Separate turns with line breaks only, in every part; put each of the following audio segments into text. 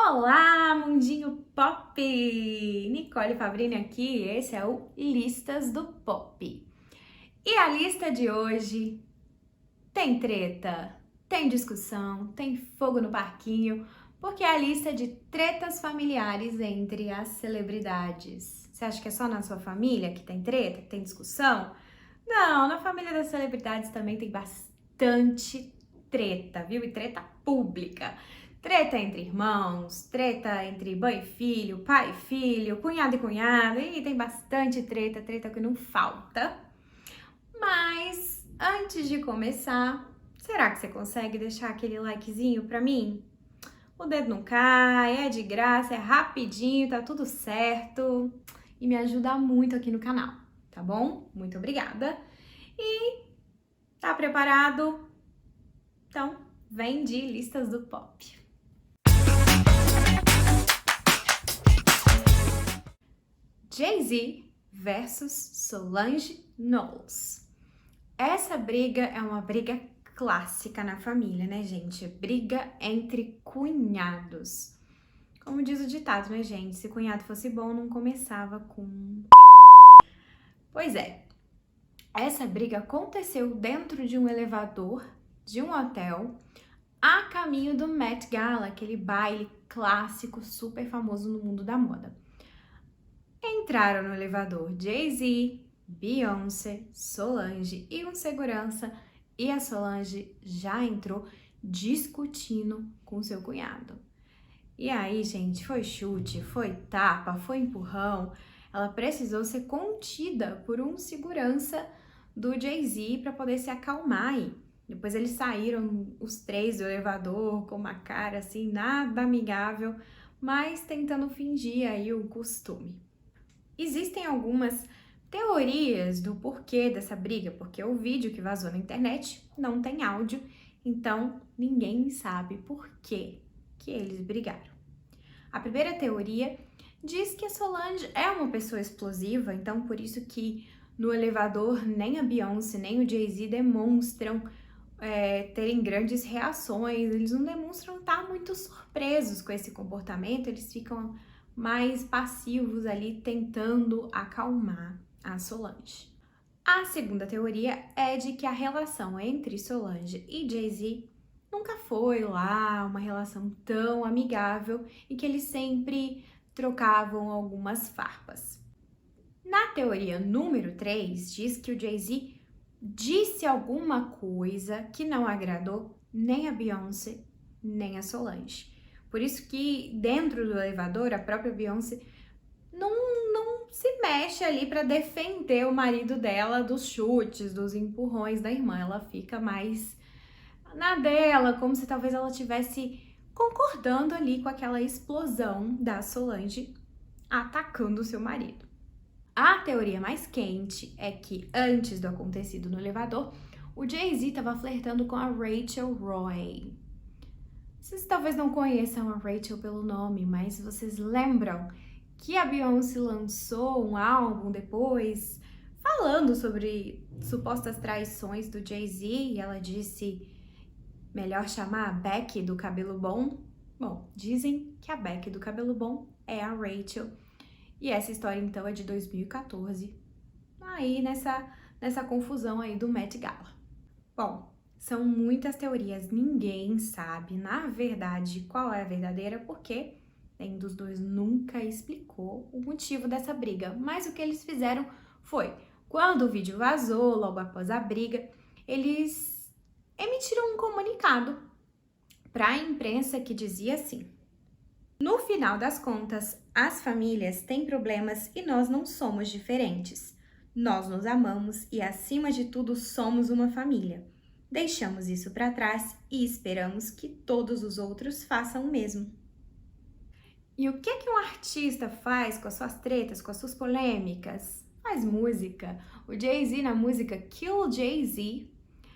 Olá, mundinho pop! Nicole Fabrini aqui, esse é o Listas do Pop. E a lista de hoje tem treta, tem discussão, tem fogo no parquinho, porque é a lista de tretas familiares entre as celebridades. Você acha que é só na sua família que tem treta, que tem discussão? Não, na família das celebridades também tem bastante treta, viu? E treta pública. Treta entre irmãos, treta entre mãe e filho, pai e filho, cunhado e cunhada, e tem bastante treta, treta que não falta. Mas antes de começar, será que você consegue deixar aquele likezinho pra mim? O dedo não cai, é de graça, é rapidinho, tá tudo certo e me ajuda muito aqui no canal, tá bom? Muito obrigada. E tá preparado? Então, vem de Listas do Pop. Jay-Z versus Solange Knowles. Essa briga é uma briga clássica na família, né, gente? Briga entre cunhados. Como diz o ditado, né, gente? Se cunhado fosse bom, não começava com... Pois é, essa briga aconteceu dentro de um elevador de um hotel a caminho do Met Gala, aquele baile clássico super famoso no mundo da moda. Entraram no elevador Jay-Z, Beyoncé, Solange e um segurança, e a Solange já entrou discutindo com seu cunhado. E aí, gente, foi chute, foi tapa, foi empurrão. Ela precisou ser contida por um segurança do Jay-Z para poder se acalmar aí. Depois eles saíram, os três do elevador, com uma cara assim, nada amigável, mas tentando fingir aí o costume. Existem algumas teorias do porquê dessa briga, porque o vídeo que vazou na internet não tem áudio, então ninguém sabe por que eles brigaram. A primeira teoria diz que a Solange é uma pessoa explosiva, então por isso que no elevador nem a Beyoncé nem o Jay-Z demonstram terem grandes reações, eles não demonstram estar muito surpresos com esse comportamento, eles ficam mais passivos ali tentando acalmar a Solange. A segunda teoria é de que a relação entre Solange e Jay-Z nunca foi lá uma relação tão amigável e que eles sempre trocavam algumas farpas. Na teoria número 3, diz que o Jay-Z disse alguma coisa que não agradou nem a Beyoncé, nem a Solange. Por isso que dentro do elevador, a própria Beyoncé não se mexe ali para defender o marido dela dos chutes, dos empurrões da irmã. Ela fica mais na dela, como se talvez ela estivesse concordando ali com aquela explosão da Solange atacando o seu marido. A teoria mais quente é que antes do acontecido no elevador, o Jay-Z estava flertando com a Rachel Roy. Vocês talvez não conheçam a Rachel pelo nome, mas vocês lembram que a Beyoncé lançou um álbum depois falando sobre supostas traições do Jay-Z e ela disse melhor chamar a Becky do cabelo bom? Bom, dizem que a Becky do cabelo bom é a Rachel e essa história então é de 2014, aí nessa confusão aí do Met Gala. Bom, são muitas teorias, ninguém sabe, na verdade, qual é a verdadeira, porque nenhum dos dois nunca explicou o motivo dessa briga. Mas o que eles fizeram foi, quando o vídeo vazou, logo após a briga, eles emitiram um comunicado para a imprensa que dizia assim: no final das contas, as famílias têm problemas e nós não somos diferentes. Nós nos amamos e, acima de tudo, somos uma família. Deixamos isso para trás e esperamos que todos os outros façam o mesmo. E o que um artista faz com as suas tretas, com as suas polêmicas? Faz música. O Jay-Z, na música Kill Jay-Z,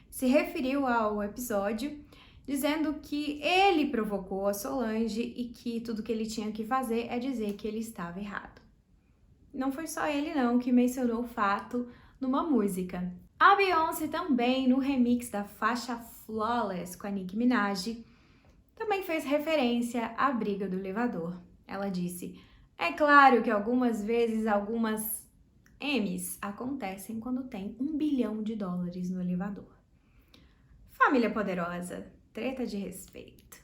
se referiu ao episódio dizendo que ele provocou a Solange e que tudo que ele tinha que fazer é dizer que ele estava errado. Não foi só ele não que mencionou o fato numa música. A Beyoncé também, no remix da faixa Flawless com a Nicki Minaj, também fez referência à briga do elevador. Ela disse: "É claro que algumas vezes algumas M's acontecem quando tem $1 bilhão no elevador." Família poderosa, treta de respeito.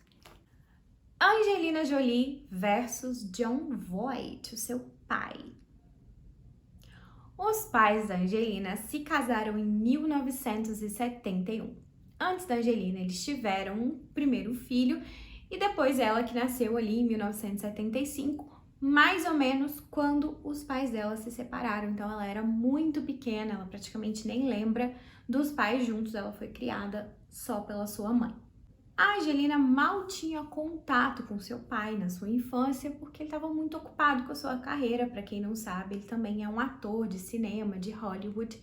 Angelina Jolie versus Jon Voight, o seu pai. Os pais da Angelina se casaram em 1971. Antes da Angelina, eles tiveram um primeiro filho e depois ela que nasceu ali em 1975, mais ou menos quando os pais dela se separaram. Então ela era muito pequena, ela praticamente nem lembra dos pais juntos, ela foi criada só pela sua mãe. A Angelina mal tinha contato com seu pai na sua infância porque ele estava muito ocupado com a sua carreira. Para quem não sabe, ele também é um ator de cinema de Hollywood.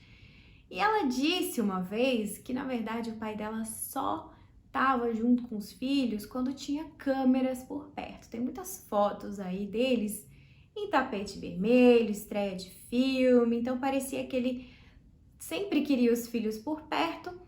E ela disse uma vez que, na verdade, o pai dela só estava junto com os filhos quando tinha câmeras por perto. Tem muitas fotos aí deles em tapete vermelho, estreia de filme. Então parecia que ele sempre queria os filhos por perto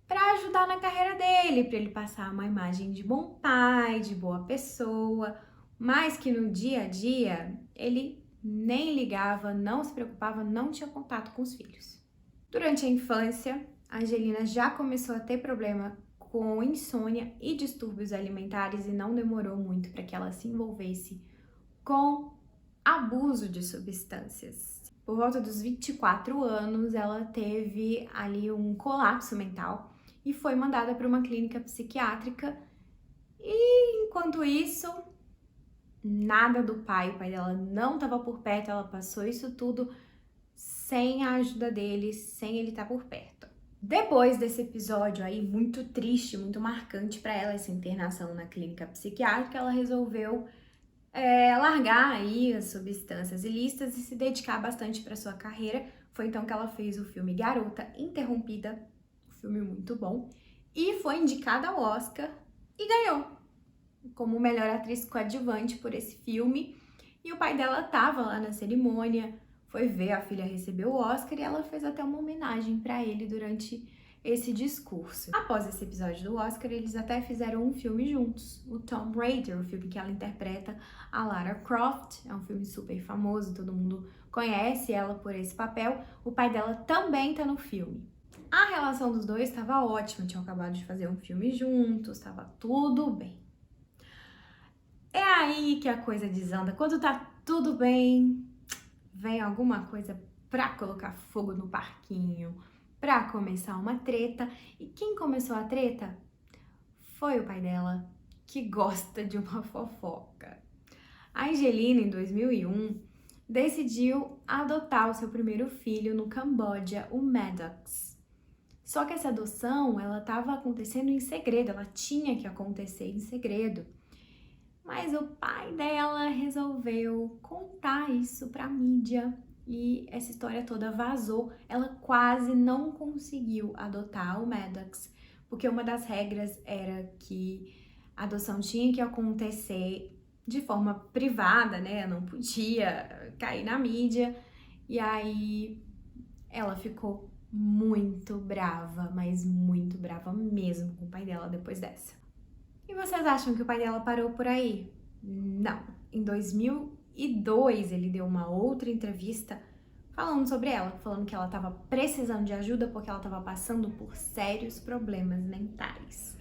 para ajudar na carreira dele, para ele passar uma imagem de bom pai, de boa pessoa, mas que no dia a dia ele nem ligava, não se preocupava, não tinha contato com os filhos. Durante a infância, a Angelina já começou a ter problema com insônia e distúrbios alimentares e não demorou muito para que ela se envolvesse com abuso de substâncias. Por volta dos 24 anos, ela teve ali um colapso mental e foi mandada para uma clínica psiquiátrica. E enquanto isso, nada do pai, o pai dela não estava por perto, ela passou isso tudo sem a ajuda dele, sem ele estar por perto. Depois desse episódio aí muito triste, muito marcante para ela, essa internação na clínica psiquiátrica, ela resolveu largar aí as substâncias ilícitas e se dedicar bastante para sua carreira. Foi então que ela fez o filme Garota Interrompida, um filme muito bom, e foi indicada ao Oscar e ganhou como melhor atriz coadjuvante por esse filme. E o pai dela estava lá na cerimônia, foi ver a filha receber o Oscar e ela fez até uma homenagem para ele durante esse discurso. Após esse episódio do Oscar, eles até fizeram um filme juntos, o Tomb Raider, o filme que ela interpreta a Lara Croft. É um filme super famoso, todo mundo conhece ela por esse papel. O pai dela também tá no filme. A relação dos dois estava ótima, tinham acabado de fazer um filme juntos, estava tudo bem. É aí que a coisa desanda. Quando tá tudo bem, vem alguma coisa pra colocar fogo no parquinho, pra começar uma treta. E quem começou a treta foi o pai dela, que gosta de uma fofoca. A Angelina, em 2001, decidiu adotar o seu primeiro filho no Camboja, o Maddox. Só que essa adoção, ela estava acontecendo em segredo, ela tinha que acontecer em segredo. Mas o pai dela resolveu contar isso pra mídia e essa história toda vazou. Ela quase não conseguiu adotar o Maddox, porque uma das regras era que a adoção tinha que acontecer de forma privada, né? Não podia cair na mídia. E aí ela ficou muito brava, mas muito brava mesmo com o pai dela depois dessa. E vocês acham que o pai dela parou por aí? Não. Em 2002, ele deu uma outra entrevista falando sobre ela, falando que ela estava precisando de ajuda porque ela estava passando por sérios problemas mentais.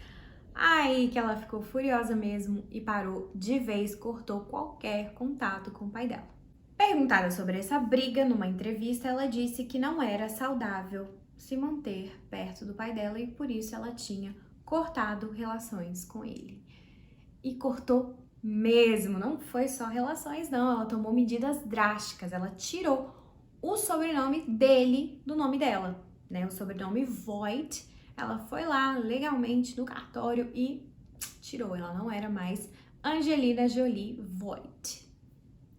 Aí que ela ficou furiosa mesmo e parou de vez, cortou qualquer contato com o pai dela. Perguntada sobre essa briga numa entrevista, ela disse que não era saudável se manter perto do pai dela e por isso ela tinha cortado relações com ele. E cortou mesmo, não foi só relações não, ela tomou medidas drásticas, ela tirou o sobrenome dele do nome dela, né? O sobrenome Voight, ela foi lá legalmente no cartório e tirou, ela não era mais Angelina Jolie Voight,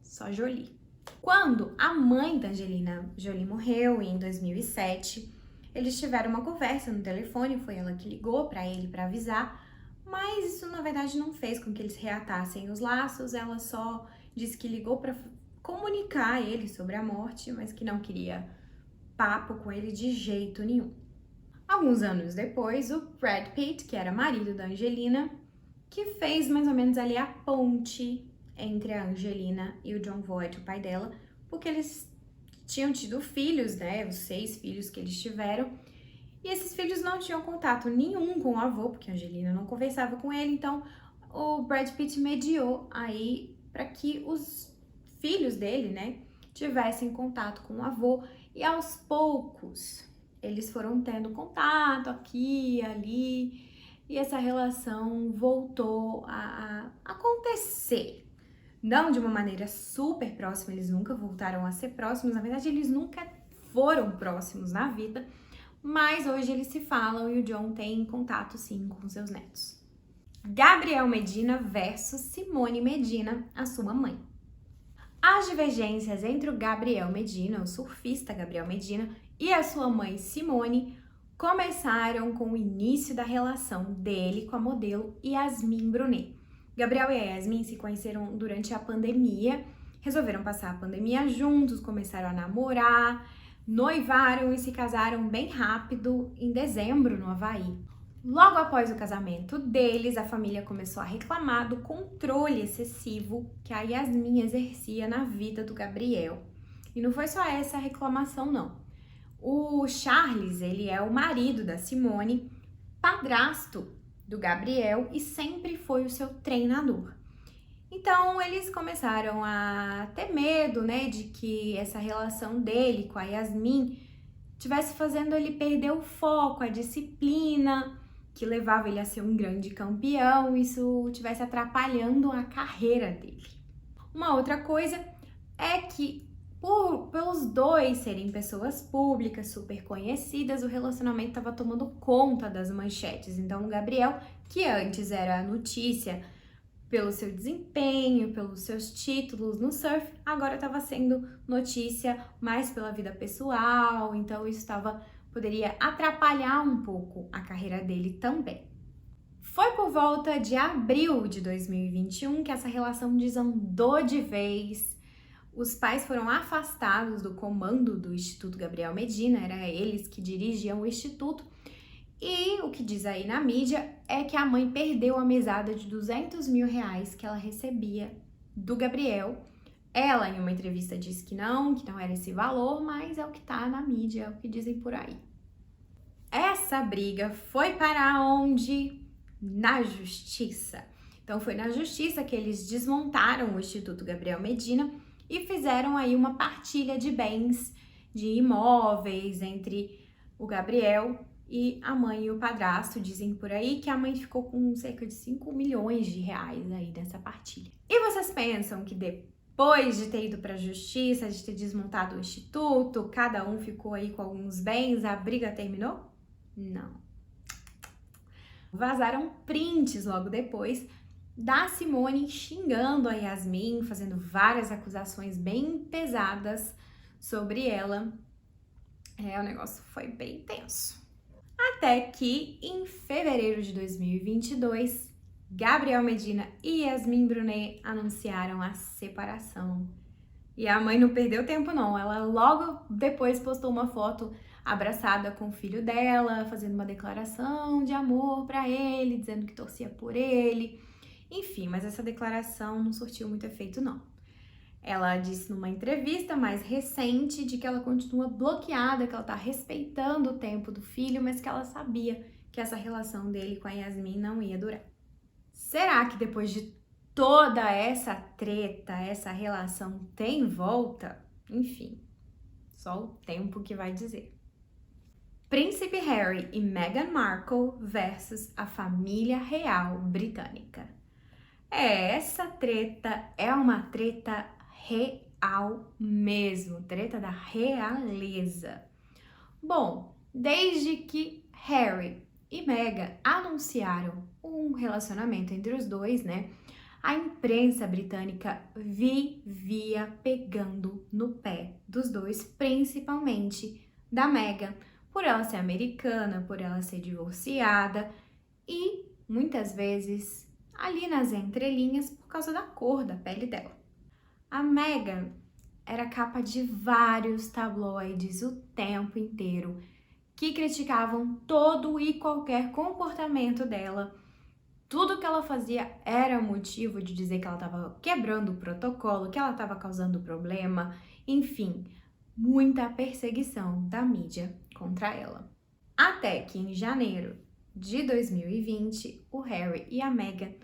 só Jolie. Quando a mãe da Angelina Jolie morreu em 2007, eles tiveram uma conversa no telefone, foi ela que ligou para ele para avisar, mas isso na verdade não fez com que eles reatassem os laços, ela só disse que ligou para comunicar a ele sobre a morte, mas que não queria papo com ele de jeito nenhum. Alguns anos depois, o Brad Pitt, que era marido da Angelina, que fez mais ou menos ali a ponte entre a Angelina e o Jon Voight, o pai dela, porque eles tinham tido filhos, né? Os 6 filhos que eles tiveram. E esses filhos não tinham contato nenhum com o avô, porque a Angelina não conversava com ele, então o Brad Pitt mediou aí para que os filhos dele, né, tivessem contato com o avô, e aos poucos eles foram tendo contato aqui e ali, e essa relação voltou a acontecer. Não de uma maneira super próxima, eles nunca voltaram a ser próximos, na verdade eles nunca foram próximos na vida, mas hoje eles se falam e o Jon tem contato sim com seus netos. Gabriel Medina versus Simone Medina, a sua mãe. As divergências entre o Gabriel Medina, o surfista Gabriel Medina, e a sua mãe Simone começaram com o início da relação dele com a modelo Yasmin Brunet. Gabriel e a Yasmin se conheceram durante a pandemia, resolveram passar a pandemia juntos, começaram a namorar, noivaram e se casaram bem rápido em dezembro no Havaí. Logo após o casamento deles, a família começou a reclamar do controle excessivo que a Yasmin exercia na vida do Gabriel. E não foi só essa a reclamação, não. O Charles, ele é o marido da Simone, padrasto do Gabriel e sempre foi o seu treinador. Então, eles começaram a ter medo, né, de que essa relação dele com a Yasmin estivesse fazendo ele perder o foco, a disciplina, que levava ele a ser um grande campeão, isso estivesse atrapalhando a carreira dele. Uma outra coisa é que, pelos dois serem pessoas públicas, super conhecidas, o relacionamento estava tomando conta das manchetes. Então, o Gabriel, que antes era notícia pelo seu desempenho, pelos seus títulos no surf, agora estava sendo notícia mais pela vida pessoal, então isso poderia atrapalhar um pouco a carreira dele também. Foi por volta de abril de 2021 que essa relação desandou de vez. Os pais foram afastados do comando do Instituto Gabriel Medina, era eles que dirigiam o instituto. E o que diz aí na mídia é que a mãe perdeu a mesada de R$200 mil que ela recebia do Gabriel. Ela, em uma entrevista, disse que não era esse valor, mas é o que tá na mídia, é o que dizem por aí. Essa briga foi para onde? Na justiça. Então foi na justiça que eles desmontaram o Instituto Gabriel Medina e fizeram aí uma partilha de bens, de imóveis entre o Gabriel e a mãe e o padrasto. Dizem por aí que a mãe ficou com cerca de R$5 milhões aí nessa partilha. E vocês pensam que depois de ter ido para a justiça, de ter desmontado o instituto, cada um ficou aí com alguns bens, a briga terminou? Não. Vazaram prints logo depois da Simone xingando a Yasmin, fazendo várias acusações bem pesadas sobre ela. O negócio foi bem tenso. Até que, em fevereiro de 2022, Gabriel Medina e Yasmin Brunet anunciaram a separação. E a mãe não perdeu tempo não, ela logo depois postou uma foto abraçada com o filho dela, fazendo uma declaração de amor para ele, dizendo que torcia por ele. Enfim, mas essa declaração não surtiu muito efeito não. Ela disse numa entrevista mais recente de que ela continua bloqueada, que ela tá respeitando o tempo do filho, mas que ela sabia que essa relação dele com a Yasmin não ia durar. Será que depois de toda essa treta, essa relação tem volta? Enfim, só o tempo que vai dizer. Príncipe Harry e Meghan Markle versus a família real britânica. Essa treta é uma treta real mesmo, treta da realeza. Bom, desde que Harry e Meghan anunciaram um relacionamento entre os dois, né? A imprensa britânica vivia pegando no pé dos dois, principalmente da Meghan, por ela ser americana, por ela ser divorciada e muitas vezes ali nas entrelinhas por causa da cor da pele dela. A Meghan era capa de vários tabloides o tempo inteiro que criticavam todo e qualquer comportamento dela, tudo que ela fazia era motivo de dizer que ela estava quebrando o protocolo, que ela estava causando problema, enfim, muita perseguição da mídia contra ela. Até que em janeiro de 2020, o Harry e a Meghan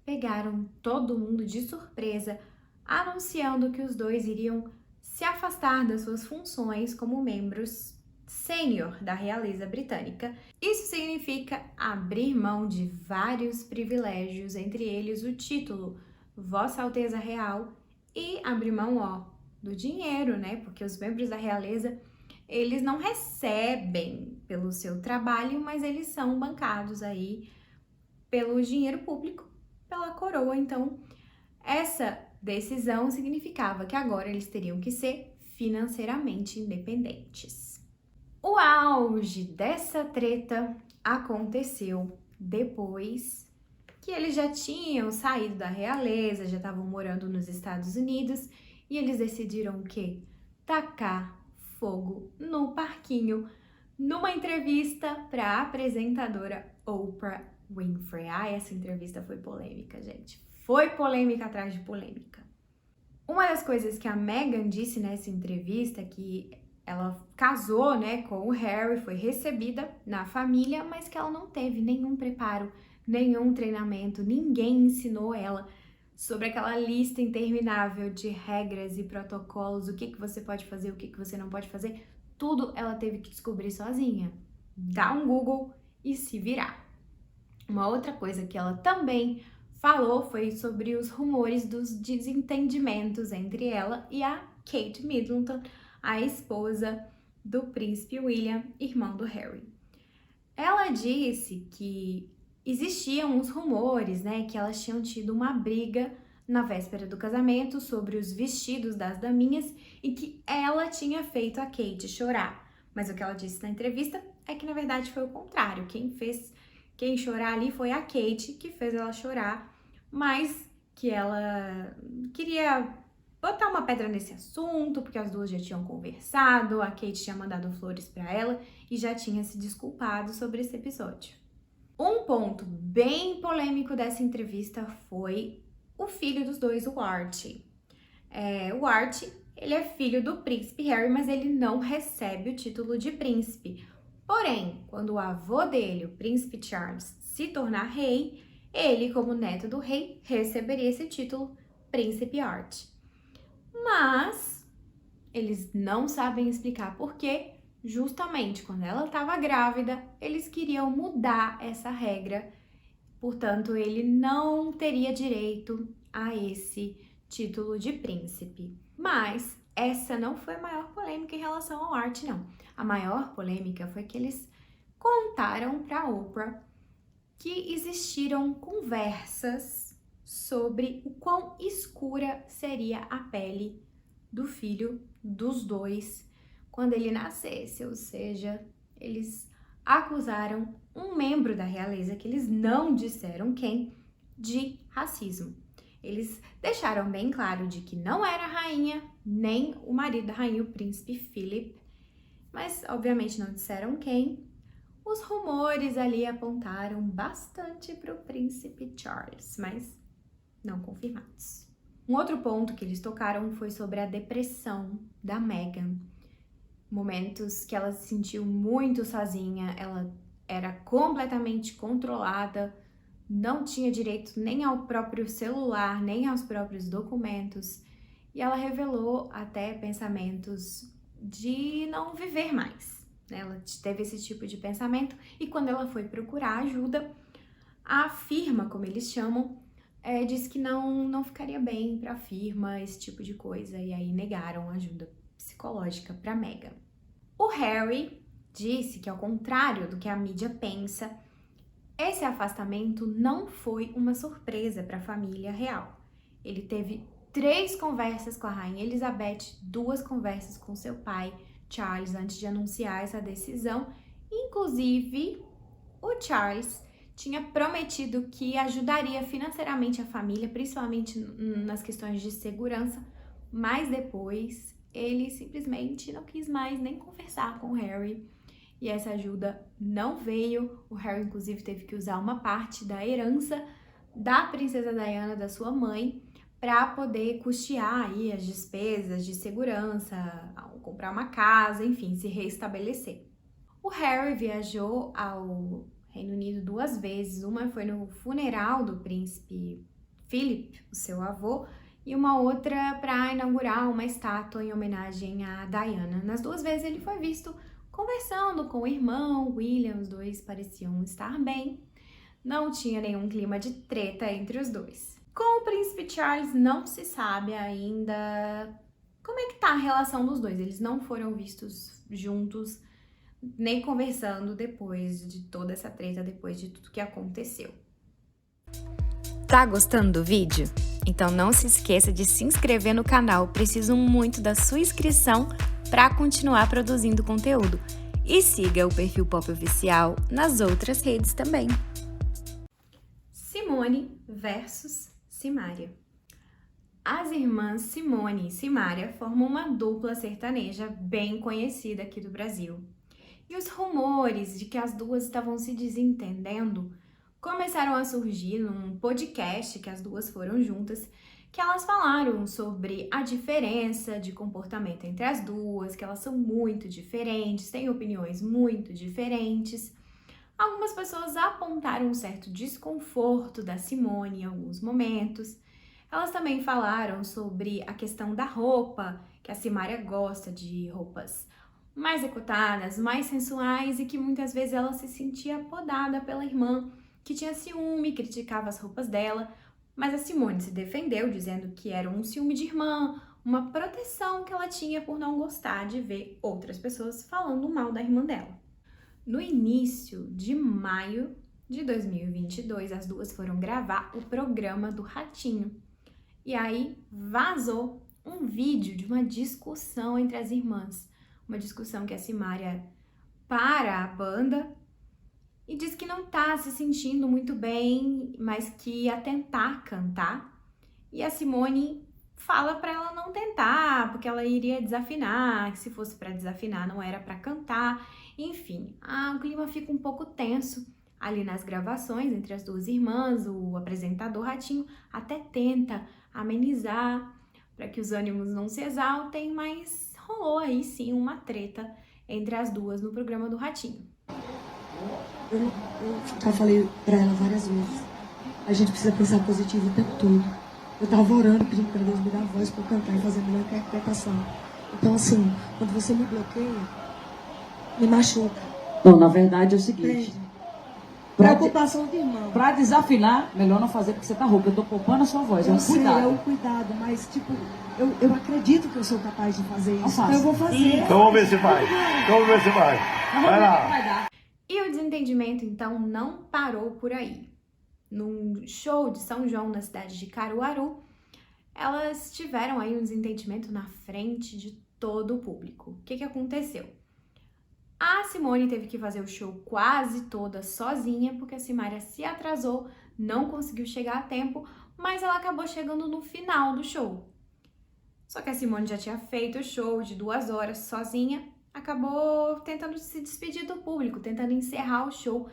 pegaram todo mundo de surpresa, anunciando que os dois iriam se afastar das suas funções como membros sênior da realeza britânica. Isso significa abrir mão de vários privilégios, entre eles o título Vossa Alteza Real e abrir mão, do dinheiro, né? Porque os membros da realeza, eles não recebem pelo seu trabalho, mas eles são bancados aí pelo dinheiro público, pela coroa. Então, essa decisão significava que agora eles teriam que ser financeiramente independentes. O auge dessa treta aconteceu depois que eles já tinham saído da realeza, já estavam morando nos Estados Unidos e eles decidiram o quê? Tacar fogo no parquinho, numa entrevista para a apresentadora Oprah Winfrey. Essa entrevista foi polêmica, gente. Foi polêmica atrás de polêmica. Uma das coisas que a Meghan disse nessa entrevista é que ela casou, né, com o Harry, foi recebida na família, mas que ela não teve nenhum preparo, nenhum treinamento, ninguém ensinou ela sobre aquela lista interminável de regras e protocolos, o que você pode fazer, o que você não pode fazer. Tudo ela teve que descobrir sozinha. Dar um Google e se virar. Uma outra coisa que ela também falou foi sobre os rumores dos desentendimentos entre ela e a Kate Middleton, a esposa do príncipe William, irmão do Harry. Ela disse que existiam uns rumores, né, que elas tinham tido uma briga na véspera do casamento sobre os vestidos das daminhas e que ela tinha feito a Kate chorar. Mas o que ela disse na entrevista é que na verdade foi o contrário. Quem chorar ali foi a Kate, que fez ela chorar, mas que ela queria botar uma pedra nesse assunto, porque as duas já tinham conversado, a Kate tinha mandado flores para ela e já tinha se desculpado sobre esse episódio. Um ponto bem polêmico dessa entrevista foi o filho dos dois, o Archie. O Archie, ele é filho do príncipe Harry, mas ele não recebe o título de príncipe. Porém, quando o avô dele, o príncipe Charles, se tornar rei, ele, como neto do rei, receberia esse título, príncipe Archie. Mas eles não sabem explicar por quê. Justamente quando ela estava grávida, eles queriam mudar essa regra. Portanto, ele não teria direito a esse título de príncipe. Mas essa não foi a maior polêmica em relação ao Archie, não. A maior polêmica foi que eles contaram para Oprah que existiram conversas sobre o quão escura seria a pele do filho dos dois quando ele nascesse, ou seja, eles acusaram um membro da realeza, que eles não disseram quem, de racismo. Eles deixaram bem claro de que não era a rainha, nem o marido da rainha, o príncipe Philip, mas obviamente não disseram quem. Os rumores ali apontaram bastante para o príncipe Charles, mas não confirmados. Um outro ponto que eles tocaram foi sobre a depressão da Meghan. Momentos que ela se sentiu muito sozinha, ela era completamente controlada, não tinha direito nem ao próprio celular, nem aos próprios documentos, e ela revelou até pensamentos de não viver mais. Ela teve esse tipo de pensamento e quando ela foi procurar ajuda, a firma, como eles chamam, disse que não ficaria bem para a firma, esse tipo de coisa, e aí negaram ajuda psicológica para Meghan. O Harry disse que, ao contrário do que a mídia pensa, esse afastamento não foi uma surpresa para a família real. Ele teve 3 conversas com a rainha Elizabeth, 2 conversas com seu pai, Charles, antes de anunciar essa decisão. Inclusive, o Charles tinha prometido que ajudaria financeiramente a família, principalmente nas questões de segurança, mas depois ele simplesmente não quis mais nem conversar com o Harry e essa ajuda não veio. O Harry, inclusive, teve que usar uma parte da herança da princesa Diana, da sua mãe, para poder custear aí as despesas de segurança, comprar uma casa, enfim, se reestabelecer. O Harry viajou ao Reino Unido 2 vezes, uma foi no funeral do príncipe Philip, o seu avô, e uma outra para inaugurar uma estátua em homenagem a Diana. Nas 2 vezes ele foi visto conversando com o irmão William, os dois pareciam estar bem, não tinha nenhum clima de treta entre os dois. Com o príncipe Charles não se sabe ainda como é que tá a relação dos dois, eles não foram vistos juntos, nem conversando depois de toda essa treta, depois de tudo que aconteceu.
Tá gostando do vídeo? Então não se esqueça de se inscrever no canal, preciso muito da sua inscrição para continuar produzindo conteúdo. E siga o perfil Pop Oficial nas outras redes também.
Simone versus Simária. As irmãs Simone e Simária formam uma dupla sertaneja bem conhecida aqui do Brasil. E os rumores de que as duas estavam se desentendendo começaram a surgir num podcast que as duas foram juntas, que elas falaram sobre a diferença de comportamento entre as duas, que elas são muito diferentes, têm opiniões muito diferentes. Algumas pessoas apontaram um certo desconforto da Simone em alguns momentos. Elas também falaram sobre a questão da roupa, que a Simária gosta de roupas mais decotadas, mais sensuais e que muitas vezes ela se sentia podada pela irmã, que tinha ciúme, criticava as roupas dela, mas a Simone se defendeu, dizendo que era um ciúme de irmã, uma proteção que ela tinha por não gostar de ver outras pessoas falando mal da irmã dela. No início de maio de 2022, as duas foram gravar o programa do Ratinho. E aí vazou um vídeo de uma discussão entre as irmãs. Uma discussão que a Simária para a banda e diz que não tá se sentindo muito bem, mas que ia tentar cantar. E a Simone fala para ela não tentar, porque ela iria desafinar, que se fosse para desafinar não era para cantar. Enfim, o clima fica um pouco tenso ali nas gravações entre as duas irmãs. O apresentador Ratinho até tenta amenizar para que os ânimos não se exaltem, mas rolou aí sim uma treta entre as duas no programa do Ratinho.
Eu já falei pra ela várias vezes, a gente precisa pensar positivo o tempo todo. Eu tava orando, pedindo pra Deus me dar voz pra eu cantar e fazer a melhor interpretação. Então assim, quando você me bloqueia, me machuca.
Não, na verdade é o seguinte.
Entende? Preocupação de irmão.
Pra desafinar, melhor não fazer porque você tá rouca. Eu tô poupando a sua voz, é um
sei,
cuidado.
é um cuidado, mas tipo, eu acredito que eu sou capaz de fazer isso.
Então
eu vou fazer.
Então vamos ver se vai. Vai lá.
Vai dar.
E o desentendimento, então, não parou por aí. Num show de São João, na cidade de Caruaru, elas tiveram aí um desentendimento na frente de todo o público. O que aconteceu? A Simone teve que fazer o show quase toda sozinha, porque a Simária se atrasou, não conseguiu chegar a tempo, mas ela acabou chegando no final do show. Só que a Simone já tinha feito o show de 2 horas sozinha, acabou tentando se despedir do público, tentando encerrar o show,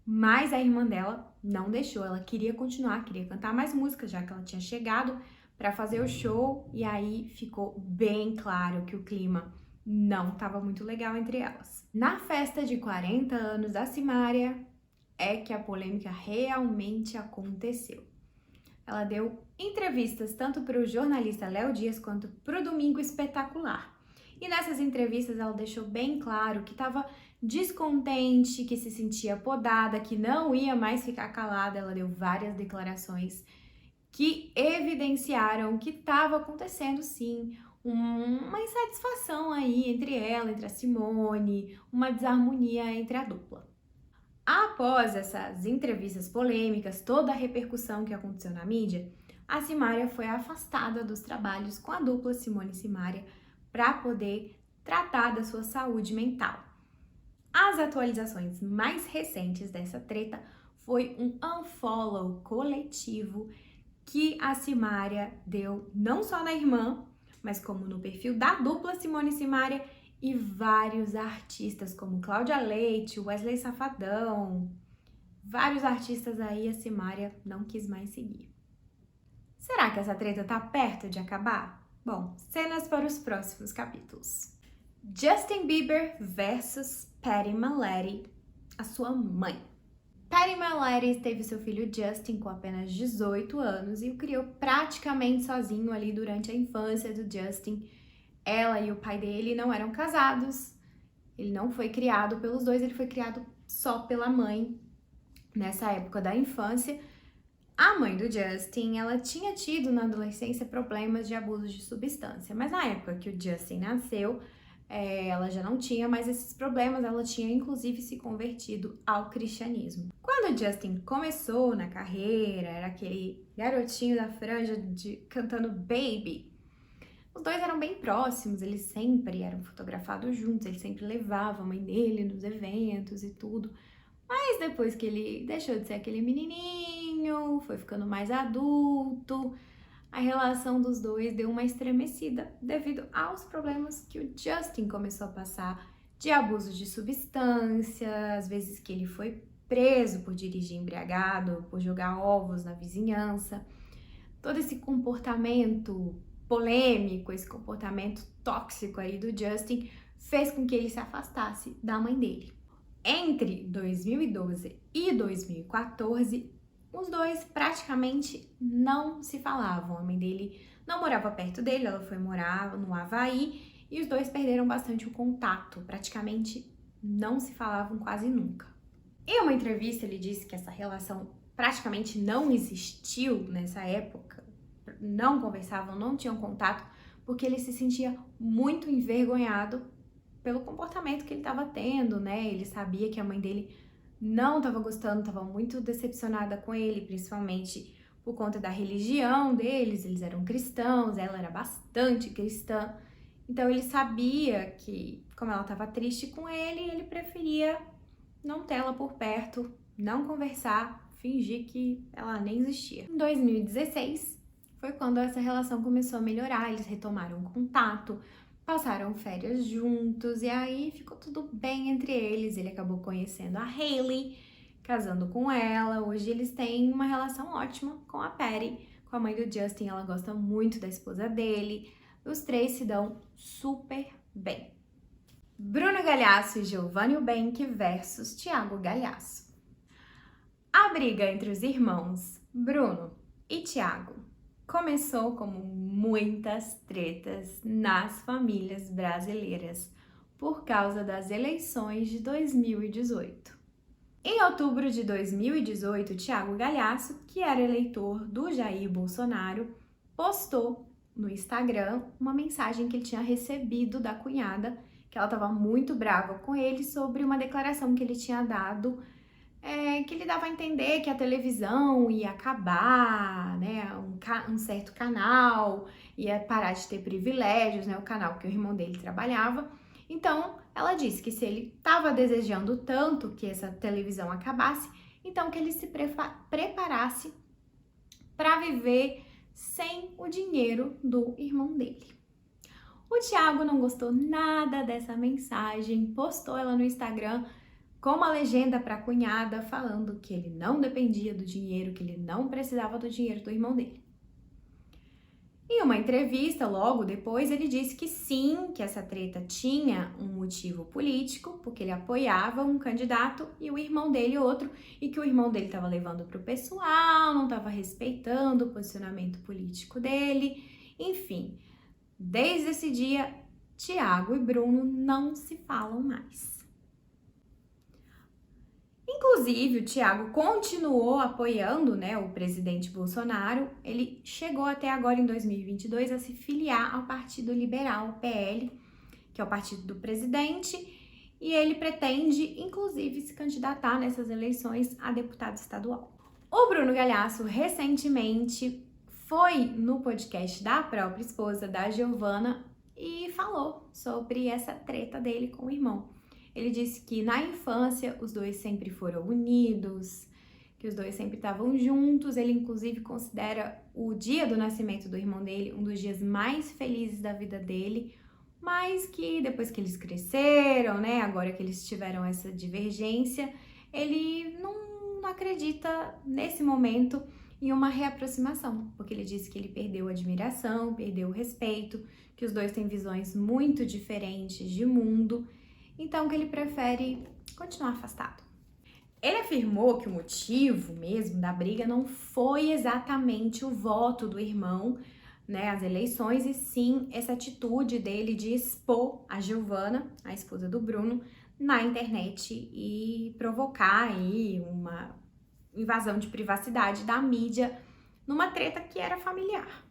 mas a irmã dela não deixou, ela queria continuar, queria cantar mais músicas, já que ela tinha chegado para fazer o show, e aí ficou bem claro que o clima não estava muito legal entre elas. Na festa de 40 anos da Simária é que a polêmica realmente aconteceu. Ela deu entrevistas tanto para o jornalista Léo Dias quanto para o Domingo Espetacular. E nessas entrevistas ela deixou bem claro que estava descontente, que se sentia podada, que não ia mais ficar calada. Ela deu várias declarações que evidenciaram que estava acontecendo sim uma insatisfação aí entre ela, entre a Simone, uma desarmonia entre a dupla. Após essas entrevistas polêmicas, toda a repercussão que aconteceu na mídia, a Simária foi afastada dos trabalhos com a dupla Simone e Simária para poder tratar da sua saúde mental. As atualizações mais recentes dessa treta foi um unfollow coletivo que a Simária deu não só na irmã, mas como no perfil da dupla Simone e Simária e vários artistas como Cláudia Leite, Wesley Safadão, vários artistas aí a Simária não quis mais seguir. Será que essa treta tá perto de acabar? Bom, cenas para os próximos capítulos. Justin Bieber versus Patty Maletti, a sua mãe. Patty Maletti teve seu filho Justin com apenas 18 anos e o criou praticamente sozinho ali durante a infância do Justin. Ela e o pai dele não eram casados, ele não foi criado pelos dois, ele foi criado só pela mãe nessa época da infância. A mãe do Justin, ela tinha tido na adolescência problemas de abuso de substância, mas na época que o Justin nasceu, ela já não tinha mais esses problemas, ela tinha inclusive se convertido ao cristianismo. Quando o Justin começou na carreira, era aquele garotinho da franja cantando Baby, os dois eram bem próximos, eles sempre eram fotografados juntos, ele sempre levava a mãe dele nos eventos e tudo. Mas depois que ele deixou de ser aquele menininho, foi ficando mais adulto, a relação dos dois deu uma estremecida devido aos problemas que o Justin começou a passar de abuso de substância, às vezes que ele foi preso por dirigir embriagado, por jogar ovos na vizinhança. Todo esse comportamento polêmico, esse comportamento tóxico aí do Justin fez com que ele se afastasse da mãe dele. Entre 2012 e 2014, os dois praticamente não se falavam. A mãe dele não morava perto dele, ela foi morar no Havaí e os dois perderam bastante o contato, praticamente não se falavam quase nunca. Em uma entrevista ele disse que essa relação praticamente não existiu nessa época, não conversavam, não tinham contato, porque ele se sentia muito envergonhado pelo comportamento que ele estava tendo, né? Ele sabia que a mãe dele não estava gostando, estava muito decepcionada com ele, principalmente por conta da religião deles, eles eram cristãos, ela era bastante cristã, então ele sabia que, como ela estava triste com ele preferia não tê-la por perto, não conversar, fingir que ela nem existia. Em 2016, foi quando essa relação começou a melhorar, eles retomaram o contato, passaram férias juntos e aí ficou tudo bem entre eles. Ele acabou conhecendo a Hailey, casando com ela. Hoje eles têm uma relação ótima com a Patty, com a mãe do Justin. Ela gosta muito da esposa dele. Os três se dão super bem. Bruno Galhaço e Giovanni Eubank versus Thiago Galhaço. A briga entre os irmãos Bruno e Thiago começou como muitas tretas nas famílias brasileiras por causa das eleições de 2018. Em outubro de 2018, Thiago Galhaço, que era eleitor do Jair Bolsonaro, postou no Instagram uma mensagem que ele tinha recebido da cunhada, que ela estava muito brava com ele sobre uma declaração que ele tinha dado, que ele dava a entender que a televisão ia acabar, né, um certo canal ia parar de ter privilégios, né, o canal que o irmão dele trabalhava. Então, ela disse que se ele estava desejando tanto que essa televisão acabasse, então que ele se preparasse para viver sem o dinheiro do irmão dele. O Thiago não gostou nada dessa mensagem, postou ela no Instagram com uma legenda para a cunhada falando que ele não dependia do dinheiro, que ele não precisava do dinheiro do irmão dele. Em uma entrevista, logo depois, ele disse que sim, que essa treta tinha um motivo político, porque ele apoiava um candidato e o irmão dele outro, e que o irmão dele estava levando para o pessoal, não estava respeitando o posicionamento político dele, enfim. Desde esse dia, Thiago e Bruno não se falam mais. Inclusive, o Thiago continuou apoiando, né, o presidente Bolsonaro. Ele chegou até agora, em 2022, a se filiar ao Partido Liberal, PL, que é o partido do presidente, e ele pretende, inclusive, se candidatar nessas eleições a deputado estadual. O Bruno Galhaço, recentemente, foi no podcast da própria esposa, da Giovana, e falou sobre essa treta dele com o irmão. Ele disse que na infância os dois sempre foram unidos, que os dois sempre estavam juntos. Ele inclusive considera o dia do nascimento do irmão dele um dos dias mais felizes da vida dele, mas que depois que eles cresceram, né, agora que eles tiveram essa divergência, ele não acredita nesse momento em uma reaproximação, porque ele disse que ele perdeu a admiração, perdeu o respeito, que os dois têm visões muito diferentes de mundo, então que ele prefere continuar afastado. Ele afirmou que o motivo mesmo da briga não foi exatamente o voto do irmão, né, as eleições, e sim essa atitude dele de expor a Giovanna, a esposa do Bruno, na internet e provocar aí uma invasão de privacidade da mídia numa treta que era familiar.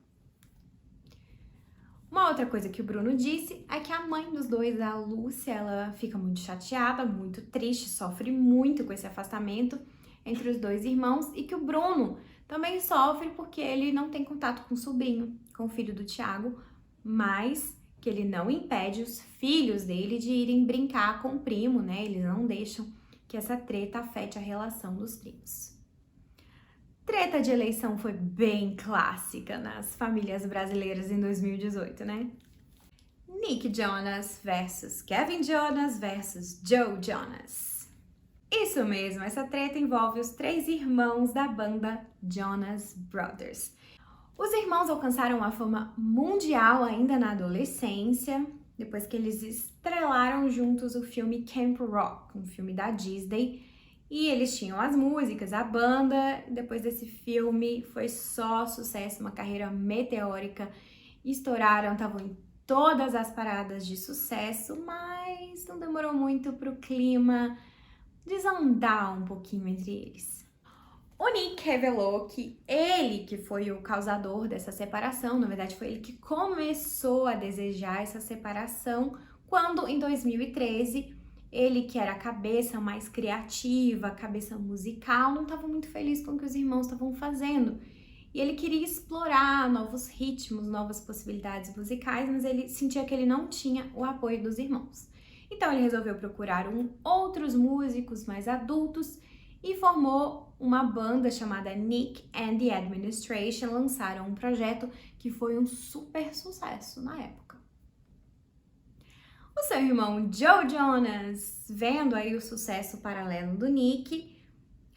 Uma outra coisa que o Bruno disse é que a mãe dos dois, a Lúcia, ela fica muito chateada, muito triste, sofre muito com esse afastamento entre os dois irmãos e que o Bruno também sofre porque ele não tem contato com o sobrinho, com o filho do Thiago, mas que ele não impede os filhos dele de irem brincar com o primo, né? Eles não deixam que essa treta afete a relação dos primos. Treta de eleição foi bem clássica nas famílias brasileiras em 2018, né? Nick Jonas versus Kevin Jonas versus Joe Jonas. Isso mesmo, essa treta envolve os 3 irmãos da banda Jonas Brothers. Os irmãos alcançaram uma fama mundial ainda na adolescência, depois que eles estrelaram juntos o filme Camp Rock, um filme da Disney, e eles tinham as músicas, a banda. Depois desse filme foi só sucesso, uma carreira meteórica, estouraram, estavam em todas as paradas de sucesso, mas não demorou muito para o clima desandar um pouquinho entre eles. O Nick revelou que ele que foi o causador dessa separação, na verdade foi ele que começou a desejar essa separação, quando em 2013 ele, que era a cabeça mais criativa, a cabeça musical, não estava muito feliz com o que os irmãos estavam fazendo. E ele queria explorar novos ritmos, novas possibilidades musicais, mas ele sentia que ele não tinha o apoio dos irmãos. Então ele resolveu procurar outros músicos mais adultos e formou uma banda chamada Nick and the Administration. Lançaram um projeto que foi um super sucesso na época. O seu irmão Joe Jonas, vendo aí o sucesso paralelo do Nick,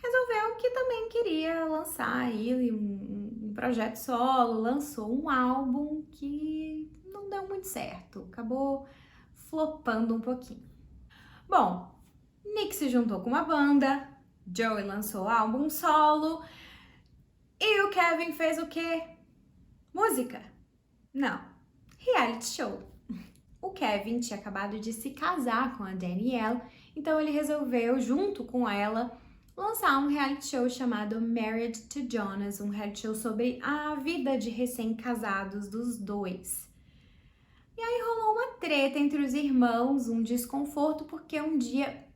resolveu que também queria lançar aí um projeto solo, lançou um álbum que não deu muito certo, acabou flopando um pouquinho. Bom, Nick se juntou com uma banda, Joey lançou o álbum solo e o Kevin fez o quê? Música? Não, reality show. O Kevin tinha acabado de se casar com a Danielle, então ele resolveu, junto com ela, lançar um reality show chamado Married to Jonas, um reality show sobre a vida de recém-casados dos dois. E aí rolou uma treta entre os irmãos, um desconforto, porque um dia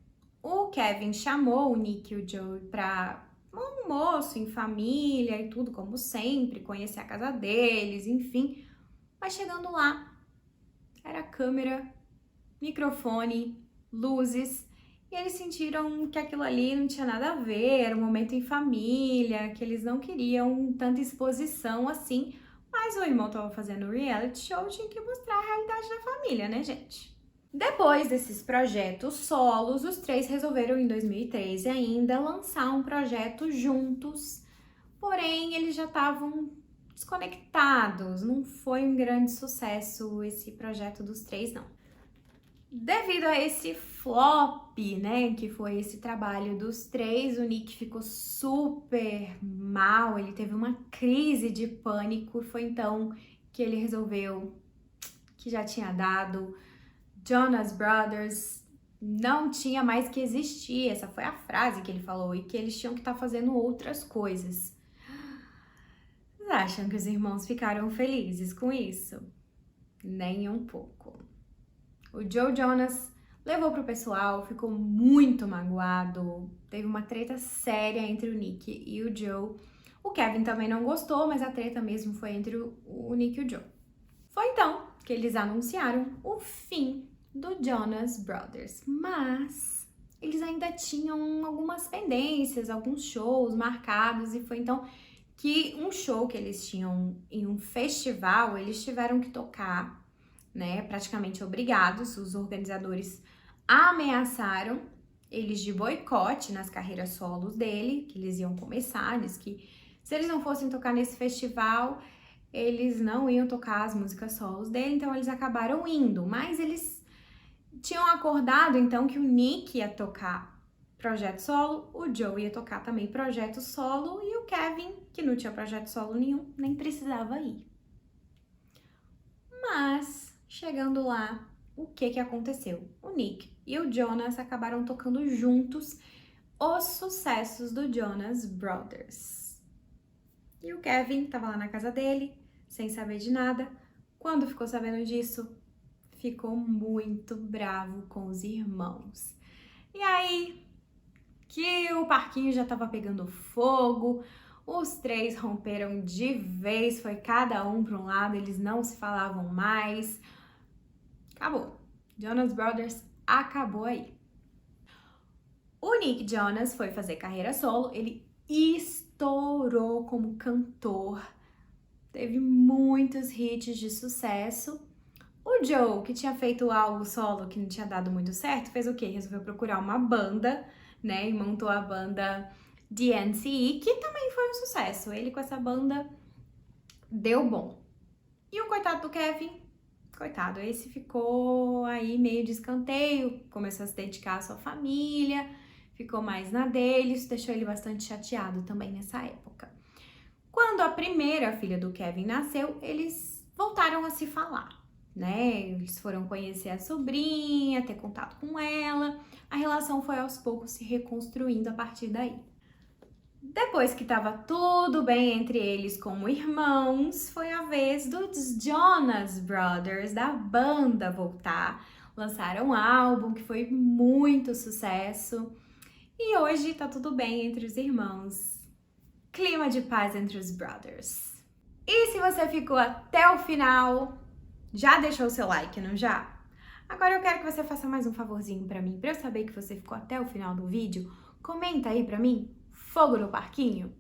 o Kevin chamou o Nick e o Joey para um almoço em família e tudo, como sempre, conhecer a casa deles, enfim. Mas chegando lá, era câmera, microfone, luzes, e eles sentiram que aquilo ali não tinha nada a ver, era um momento em família, que eles não queriam tanta exposição assim, mas o irmão estava fazendo reality show, tinha que mostrar a realidade da família, né, gente? Depois desses projetos solos, os 3 resolveram em 2013 ainda lançar um projeto juntos, porém eles já estavam desconectados, não foi um grande sucesso esse projeto dos 3, não. Devido a esse flop, né, que foi esse trabalho dos 3, o Nick ficou super mal, ele teve uma crise de pânico, foi então que ele resolveu que já tinha dado, Jonas Brothers não tinha mais que existir, essa foi a frase que ele falou, e que eles tinham que estar fazendo outras coisas. Vocês acham que os irmãos ficaram felizes com isso? Nem um pouco. O Joe Jonas levou pro pessoal, ficou muito magoado, teve uma treta séria entre o Nick e o Joe. O Kevin também não gostou, mas a treta mesmo foi entre o Nick e o Joe. Foi então que eles anunciaram o fim do Jonas Brothers, mas eles ainda tinham algumas pendências, alguns shows marcados, e foi então que um show que eles tinham em um festival, eles tiveram que tocar né, praticamente obrigados. Os organizadores ameaçaram eles de boicote nas carreiras solos dele, que eles iam começar, diz que se eles não fossem tocar nesse festival, eles não iam tocar as músicas solos dele, então eles acabaram indo, mas eles tinham acordado então que o Nick ia tocar projeto solo, o Joe ia tocar também projeto solo e o Kevin, que não tinha projeto solo nenhum, nem precisava ir. Mas, chegando lá, o que aconteceu? O Nick e o Jonas acabaram tocando juntos os sucessos do Jonas Brothers. E o Kevin tava lá na casa dele, sem saber de nada. Quando ficou sabendo disso, ficou muito bravo com os irmãos. E aí, que o parquinho já tava pegando fogo, os três romperam de vez, foi cada um para um lado, eles não se falavam mais. Acabou. Jonas Brothers acabou aí. O Nick Jonas foi fazer carreira solo, ele estourou como cantor, teve muitos hits de sucesso. O Joe, que tinha feito algo solo que não tinha dado muito certo, fez o quê? Resolveu procurar uma banda, né? E montou a banda DNCE, que também foi um sucesso. Ele com essa banda deu bom. E o coitado do Kevin, coitado, esse ficou aí meio de escanteio, começou a se dedicar à sua família, ficou mais na dele, isso deixou ele bastante chateado também nessa época. Quando a primeira filha do Kevin nasceu, eles voltaram a se falar, né? Eles foram conhecer a sobrinha, ter contato com ela, a relação foi aos poucos se reconstruindo a partir daí. Depois que estava tudo bem entre eles como irmãos, foi a vez dos Jonas Brothers, da banda, voltar. Lançaram um álbum que foi muito sucesso e hoje tá tudo bem entre os irmãos. Clima de paz entre os brothers. E se você ficou até o final, já deixou o seu like, não já? Agora eu quero que você faça mais um favorzinho pra mim, pra eu saber que você ficou até o final do vídeo. Comenta aí pra mim, fogo no parquinho?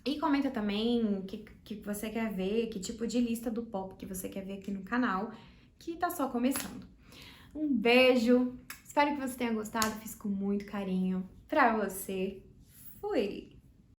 E comenta também o que você quer ver, que tipo de lista do pop que você quer ver aqui no canal, que tá só começando. Um beijo, espero que você tenha gostado, fiz com muito carinho pra você. Fui!